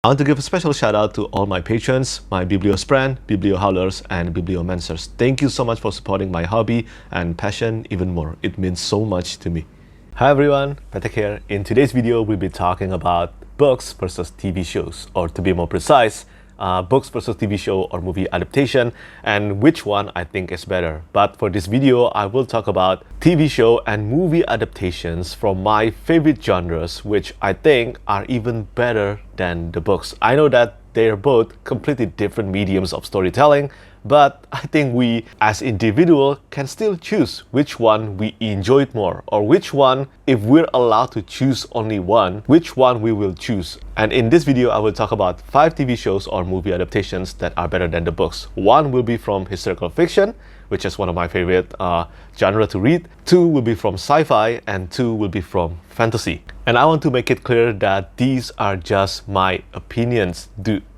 I want to give a special shout out to all my patrons, my Bibliospran, Bibliohowlers, and Bibliomancers. Thank you so much for supporting my hobby and passion even more. It means so much to me. Hi everyone, Petrik here. In today's video, we'll be talking about books versus TV shows, or to be more precise, books versus TV show or movie adaptation, and which one I think is better. But for this video, I will talk about TV show and movie adaptations from my favorite genres, which I think are even better than the books. I know that they are both completely different mediums of storytelling, but I think we as individuals can still choose which one we enjoyed more, or which one, if we're allowed to choose only one, which one we will choose. And in this video, I will talk about 5 TV shows or movie adaptations that are better than the books. One will be from historical fiction, which is one of my favorite genre to read. 2 will be from sci-fi, and 2 will be from fantasy. And I want to make it clear that these are just my opinions.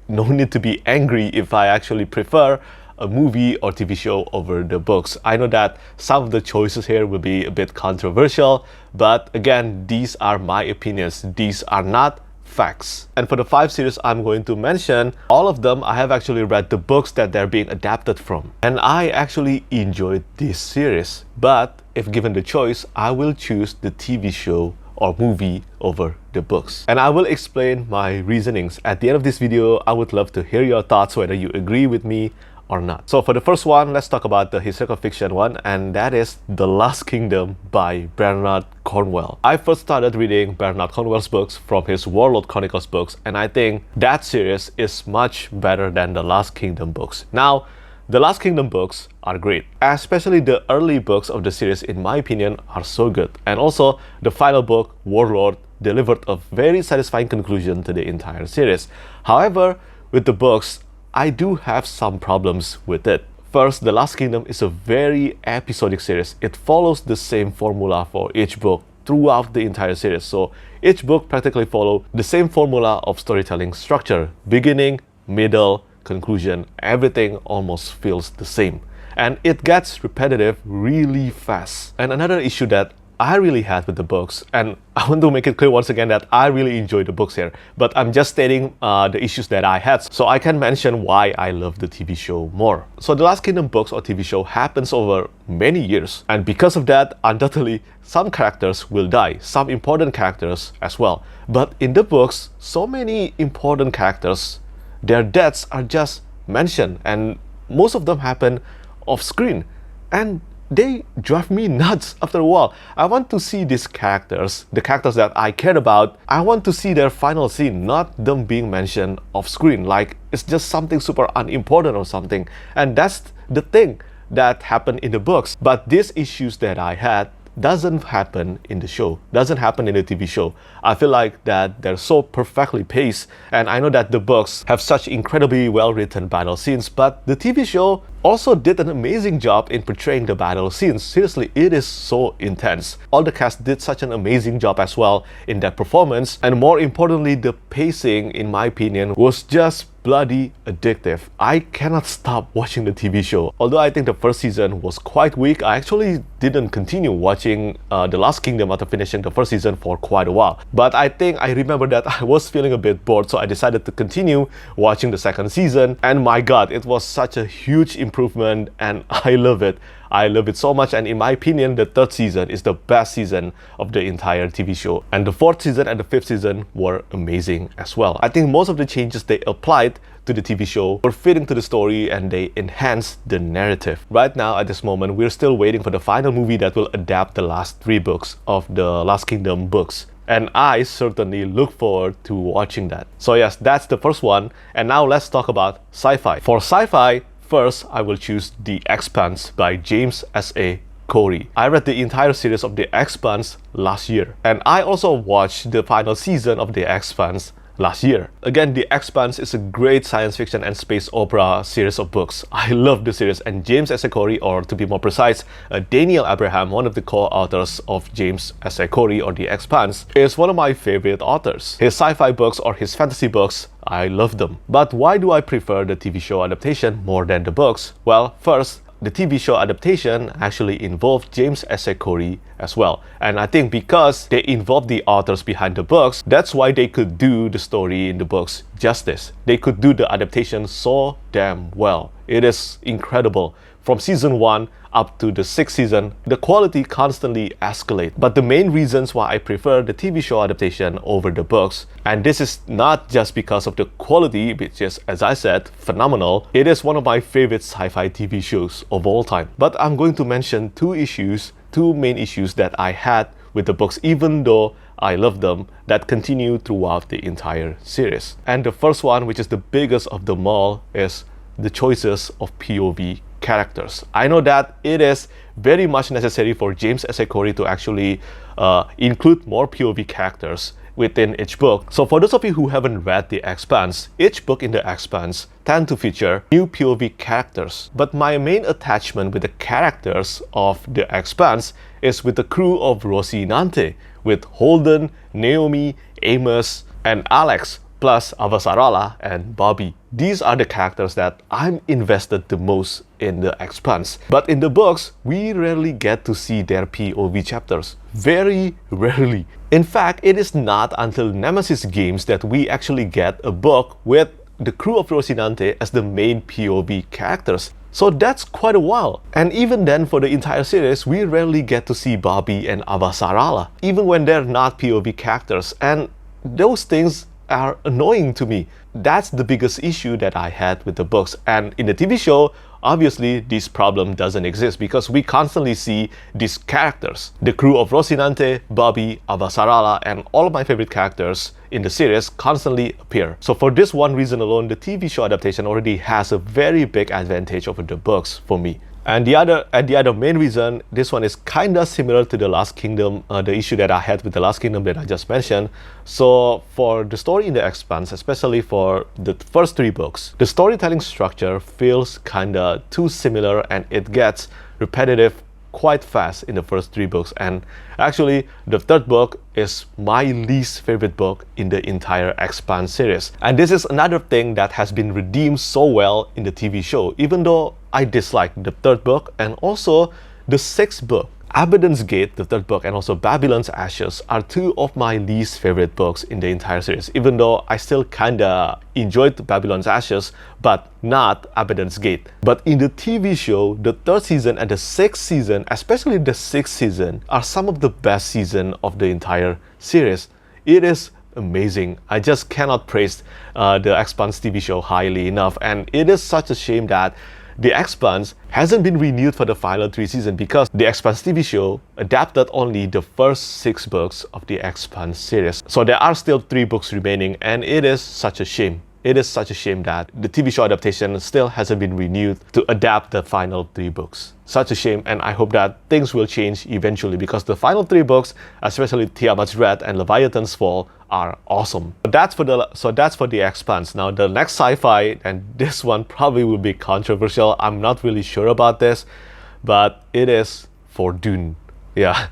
No need to be angry if I actually prefer a movie or TV show over the books. I know that some of the choices here will be a bit controversial, but again, these are my opinions. These are not facts. And for the 5 series I'm going to mention, all of them I have actually read the books that they're being adapted from. And I actually enjoyed this series. But if given the choice, I will choose the TV show or movie over the books. And I will explain my reasonings. At the end of this video, I would love to hear your thoughts, whether you agree with me or not. So for the first one, let's talk about the historical fiction one, and that is The Last Kingdom by Bernard Cornwell. I first started reading Bernard Cornwell's books from his Warlord Chronicles books, and I think that series is much better than The Last Kingdom books. Now, The Last Kingdom books are great, especially the early books of the series, in my opinion, are so good. And also, the final book, Warlord, delivered a very satisfying conclusion to the entire series. However, with the books, I do have some problems with it. First, The Last Kingdom is a very episodic series. It follows the same formula for each book throughout the entire series. So each book practically follows the same formula of storytelling structure. Beginning, middle, conclusion, everything almost feels the same. And it gets repetitive really fast. And another issue that I really had with the books, and I want to make it clear once again that I really enjoyed the books here, but I'm just stating the issues that I had, so I can mention why I love the TV show more. So The Last Kingdom books or TV show happens over many years, and because of that, undoubtedly, some characters will die, some important characters as well. But in the books, so many important characters, their deaths are just mentioned, and most of them happen off screen. And they drive me nuts after a while. I want to see these characters, the characters that I care about, I want to see their final scene, not them being mentioned off screen, like it's just something super unimportant or something. And that's the thing that happened in the books. But these issues that I had doesn't happen in the show, doesn't happen in the TV show. I feel like that they're so perfectly paced, and I know that the books have such incredibly well-written battle scenes, but the TV show also did an amazing job in portraying the battle scenes. Seriously, it is so intense. All the cast did such an amazing job as well in that performance, and more importantly, the pacing, in my opinion, was just bloody addictive. I cannot stop watching the TV show. Although I think the first season was quite weak, I actually didn't continue watching The Last Kingdom after finishing the first season for quite a while. But I think I remember that I was feeling a bit bored, so I decided to continue watching the second season. And my god, it was such a huge improvement, and I love it. I love it so much, and in my opinion, the 3rd season is the best season of the entire TV show. And the 4th season and the 5th season were amazing as well. I think most of the changes they applied to the TV show were fitting to the story, and they enhanced the narrative. Right now, at this moment, we're still waiting for the final movie that will adapt the last 3 books of the Last Kingdom books. And I certainly look forward to watching that. So yes, that's the first one. And now let's talk about sci-fi. For sci-fi, first, I will choose The Expanse by James S.A. Corey. I read the entire series of The Expanse last year, and I also watched the final season of The Expanse last year. Again, The Expanse is a great science fiction and space opera series of books. I love the series, and James S.A. Corey, or to be more precise, Daniel Abraham, one of the co-authors of James S.A. Corey or The Expanse, is one of my favorite authors. His sci-fi books or his fantasy books, I love them. But why do I prefer the TV show adaptation more than the books? Well, first, the TV show adaptation actually involved James S.A. Corey as well. And I think because they involved the authors behind the books, that's why they could do the story in the books justice. They could do the adaptation so damn well. It is incredible. From season 1 up to the 6th season, the quality constantly escalates. But the main reasons why I prefer the TV show adaptation over the books, and this is not just because of the quality, which is, as I said, phenomenal. It is one of my favorite sci-fi TV shows of all time. But I'm going to mention two main issues that I had with the books, even though I love them, that continue throughout the entire series. And the first one, which is the biggest of them all, is the choices of POV characters. I know that it is very much necessary for James S. A. Corey to actually include more POV characters within each book. So for those of you who haven't read The Expanse, each book in The Expanse tend to feature new POV characters. But my main attachment with the characters of The Expanse is with the crew of Rocinante, with Holden, Naomi, Amos, and Alex, plus Avasarala and Bobby. These are the characters that I'm invested the most in The Expanse. But in the books, we rarely get to see their POV chapters. Very rarely. In fact, it is not until Nemesis Games that we actually get a book with the crew of Rocinante as the main POV characters. So that's quite a while. And even then, for the entire series, we rarely get to see Bobby and Avasarala, even when they're not POV characters. And those things are annoying to me. That's the biggest issue that I had with the books. And in the TV show, obviously this problem doesn't exist because we constantly see these characters. The crew of Rocinante, Bobby, Avasarala, and all of my favorite characters in the series constantly appear. So for this one reason alone, the TV show adaptation already has a very big advantage over the books for me. And the other main reason, this one is kinda similar to The Last Kingdom, the issue that I had with The Last Kingdom that I just mentioned. So for the story in The Expanse, especially for the first 3 books, the storytelling structure feels kinda too similar and it gets repetitive quite fast in the first 3 books. And actually, the 3rd book is my least favorite book in the entire Expanse series. And this is another thing that has been redeemed so well in the TV show, even though I dislike the 3rd book and also the 6th book. Abaddon's Gate, the 3rd book, and also Babylon's Ashes are 2 of my least favorite books in the entire series, even though I still kinda enjoyed Babylon's Ashes, but not Abaddon's Gate. But in the TV show, the 3rd season and the 6th season, especially the 6th season, are some of the best season of the entire series. It is amazing. I just cannot praise the Expanse TV show highly enough, and it is such a shame that The Expanse hasn't been renewed for the final 3 seasons because The Expanse TV show adapted only the first 6 books of The Expanse series. So there are still 3 books remaining, and it is such a shame. It is such a shame that the TV show adaptation still hasn't been renewed to adapt the final 3 books. Such a shame, and I hope that things will change eventually because the final 3 books, especially Tiamat's Wrath and Leviathan's Fall, are awesome. That's for The Expanse. Now the next sci-fi, and this one probably will be controversial. I'm not really sure about this, but it is for Dune. Yeah,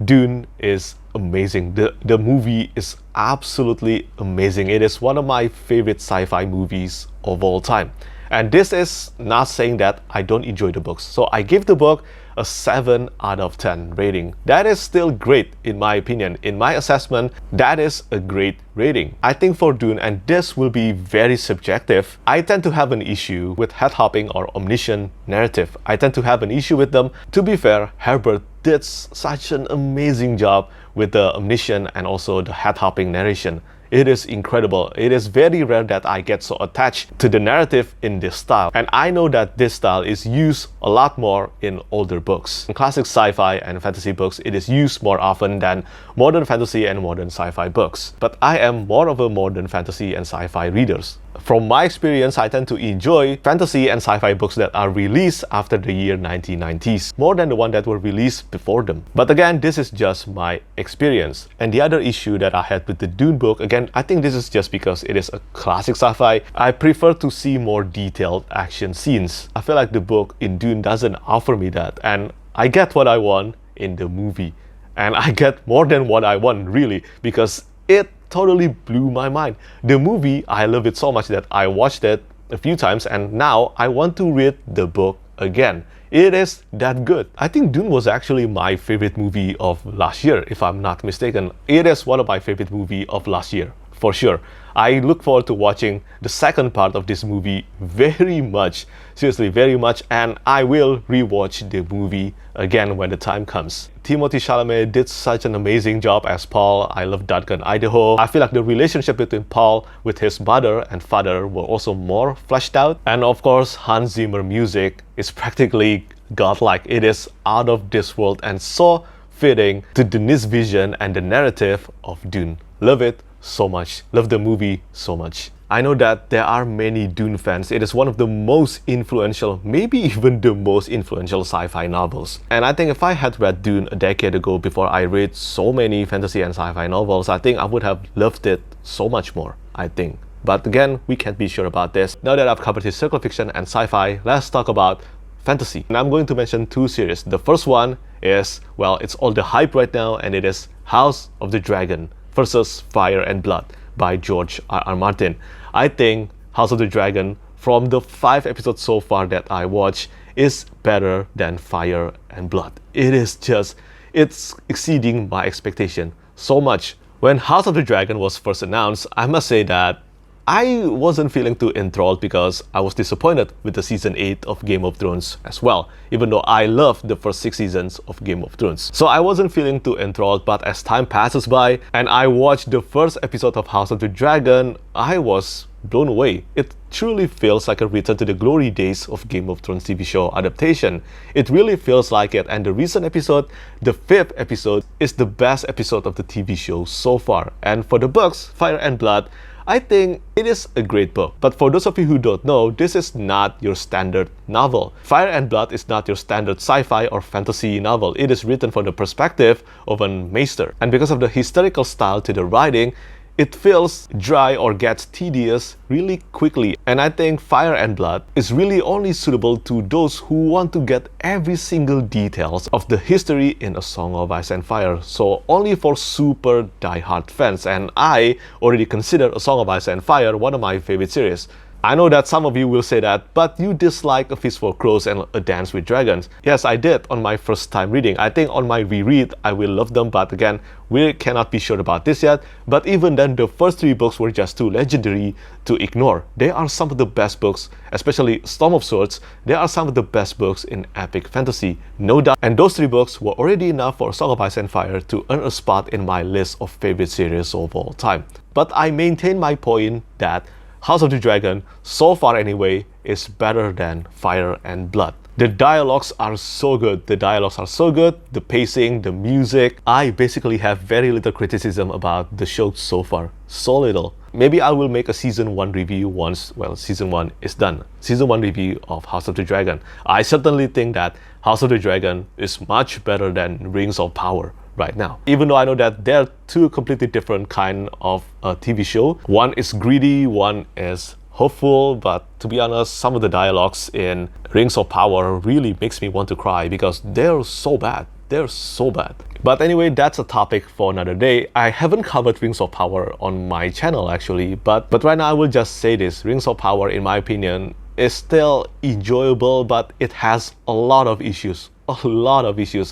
Dune is amazing. The movie is absolutely amazing. It is one of my favorite sci-fi movies of all time. And this is not saying that I don't enjoy the books. So I give the book a 7 out of 10 rating. That is still great in my opinion. In my assessment, that is a great rating. I think for Dune, and this will be very subjective, I tend to have an issue with head-hopping or omniscient narrative. I tend to have an issue with them. To be fair, Herbert did such an amazing job with the omniscient and also the head-hopping narration. It is incredible. It is very rare that I get so attached to the narrative in this style. And I know that this style is used a lot more in older books. In classic sci-fi and fantasy books, it is used more often than modern fantasy and modern sci-fi books. But I am more of a modern fantasy and sci-fi readers. From my experience, I tend to enjoy fantasy and sci-fi books that are released after the year 1990s, more than the one that were released before them. But again, this is just my experience. And the other issue that I had with the Dune book, again, I think this is just because it is a classic sci-fi. I prefer to see more detailed action scenes. I feel like the book in Dune doesn't offer me that, and I get what I want in the movie. And I get more than what I want, really, because it totally blew my mind. The movie, I love it so much that I watched it a few times, and now I want to read the book again. It is that good. I think Dune was actually my favorite movie of last year, if I'm not mistaken. It is one of my favorite movies of last year, for sure. I look forward to watching the second part of this movie very much, seriously, very much, and I will rewatch the movie again when the time comes. Timothée Chalamet did such an amazing job as Paul. I love Duncan, Idaho. I feel like the relationship between Paul with his mother and father were also more fleshed out. And of course, Hans Zimmer music is practically godlike. It is out of this world and so fitting to Denis' vision and the narrative of Dune. Love it so much. Love the movie so much. I know that there are many Dune fans. It is one of the most influential, maybe even the most influential sci-fi novels. And I think if I had read Dune a decade ago before I read so many fantasy and sci-fi novels, I think I would have loved it so much more, I think. But again, we can't be sure about this. Now that I've covered historical fiction and sci-fi, let's talk about fantasy. And I'm going to mention two series. The first one is, well, it's all the hype right now, and it is House of the Dragon versus Fire and Blood by J.R.R. Martin. I think House of the Dragon, from the 5 episodes so far that I watched, is better than Fire and Blood. It's exceeding my expectation so much. When House of the Dragon was first announced, I must say that I wasn't feeling too enthralled because I was disappointed with the season 8 of Game of Thrones as well, even though I loved the first 6 seasons of Game of Thrones. So I wasn't feeling too enthralled, but as time passes by and I watched the first episode of House of the Dragon, I was blown away. It truly feels like a return to the glory days of Game of Thrones TV show adaptation. It really feels like it, and the recent episode, the 5th episode, is the best episode of the TV show so far. And for the books, Fire and Blood, I think it is a great book. But for those of you who don't know, this is not your standard novel. Fire and Blood is not your standard sci-fi or fantasy novel. It is written from the perspective of an maester. And because of the historical style to the writing, it feels dry or gets tedious really quickly. And I think Fire and Blood is really only suitable to those who want to get every single details of the history in A Song of Ice and Fire. So only for super die-hard fans. And I already consider A Song of Ice and Fire one of my favorite series. I know that some of you will say that, but you dislike A Feast for Crows and A Dance with Dragons. Yes, I did on my first time reading. I think on my reread, I will love them, but again, we cannot be sure about this yet. But even then, the first 3 books were just too legendary to ignore. They are some of the best books, especially Storm of Swords. They are some of the best books in epic fantasy, no doubt. And those 3 books were already enough for A Song of Ice and Fire to earn a spot in my list of favorite series of all time. But I maintain my point that House of the Dragon, so far anyway, is better than Fire and Blood. The dialogues are so good. The pacing, the music. I basically have very little criticism about the show so far. So little. Maybe I will make a season 1 review once, well, season 1 is done. Season 1 review of House of the Dragon. I certainly think that House of the Dragon is much better than Rings of Power right now. Even though I know that they're 2 completely different kind of TV show. One is greedy, one is hopeful, but to be honest, some of the dialogues in Rings of Power really makes me want to cry because they're so bad. They're so bad. But anyway, that's a topic for another day. I haven't covered Rings of Power on my channel actually, but right now I will just say this. Rings of Power, in my opinion, is still enjoyable, but it has a lot of issues.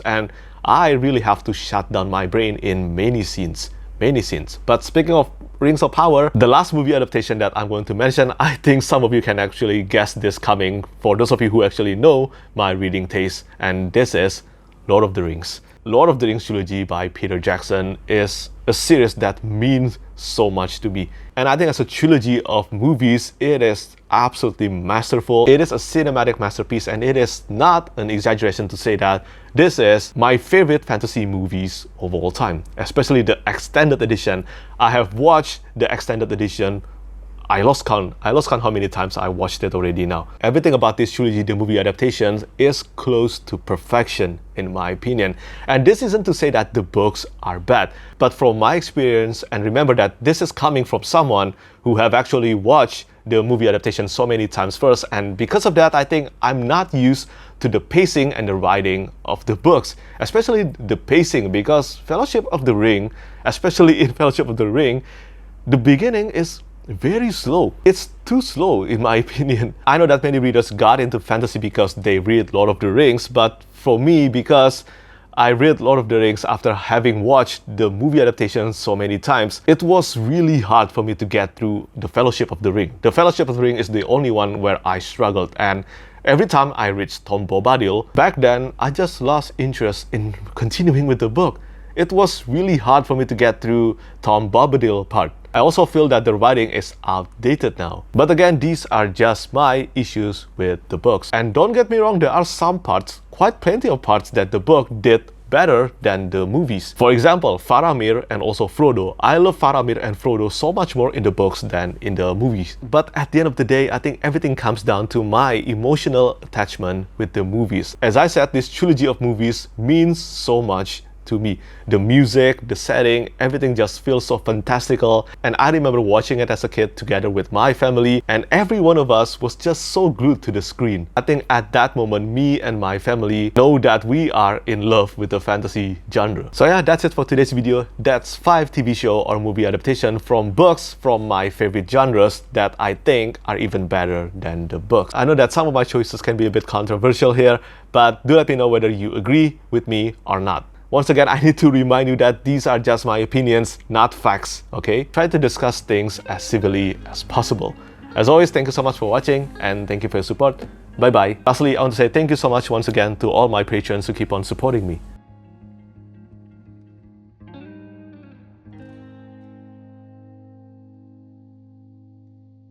And I really have to shut down my brain in many scenes. But speaking of Rings of Power, the last movie adaptation that I'm going to mention, I think some of you can actually guess this coming for those of you who actually know my reading taste, and this is Lord of the Rings. Lord of the Rings trilogy by Peter Jackson is a series that means so much to me. And I think as a trilogy of movies, it is absolutely masterful. It is a cinematic masterpiece, and it is not an exaggeration to say that this is my favorite fantasy movies of all time, especially the extended edition. I have watched the extended edition. I lost count how many times I watched it already now. Everything about this trilogy, the movie adaptations, is close to perfection in my opinion. And this isn't to say that the books are bad, but from my experience, and remember that this is coming from someone who have actually watched the movie adaptation so many times first, and because of that, I think I'm not used to the pacing and the writing of the books, especially the pacing, because Fellowship of the Ring, especially in Fellowship of the Ring, the beginning is very slow. It's too slow in my opinion. I know that many readers got into fantasy because they read Lord of the Rings, but for me, because I read Lord of the Rings after having watched the movie adaptation so many times. It was really hard for me to get through the Fellowship of the Ring. The Fellowship of the Ring is the only one where I struggled, and every time I reached Tom Bombadil, back then I just lost interest in continuing with the book. It was really hard for me to get through Tom Bombadil part. I also feel that the writing is outdated now. But again, these are just my issues with the books. And don't get me wrong, there are some parts, quite plenty of parts, that the book did better than the movies. For example, Faramir and also Frodo. I love Faramir and Frodo so much more in the books than in the movies. But at the end of the day, I think everything comes down to my emotional attachment with the movies. As I said, this trilogy of movies means so much to me. The music, the setting, everything just feels so fantastical, and I remember watching it as a kid together with my family, and every one of us was just so glued to the screen. I think at that moment, me and my family know that we are in love with the fantasy genre. So yeah, that's it for today's video. That's 5 TV show or movie adaptation from books from my favorite genres that I think are even better than the books. I know that some of my choices can be a bit controversial here, but do let me know whether you agree with me or not. Once again, I need to remind you that these are just my opinions, not facts, okay? Try to discuss things as civilly as possible. As always, thank you so much for watching, and thank you for your support. Bye-bye. Lastly, I want to say thank you so much once again to all my patrons who keep on supporting me.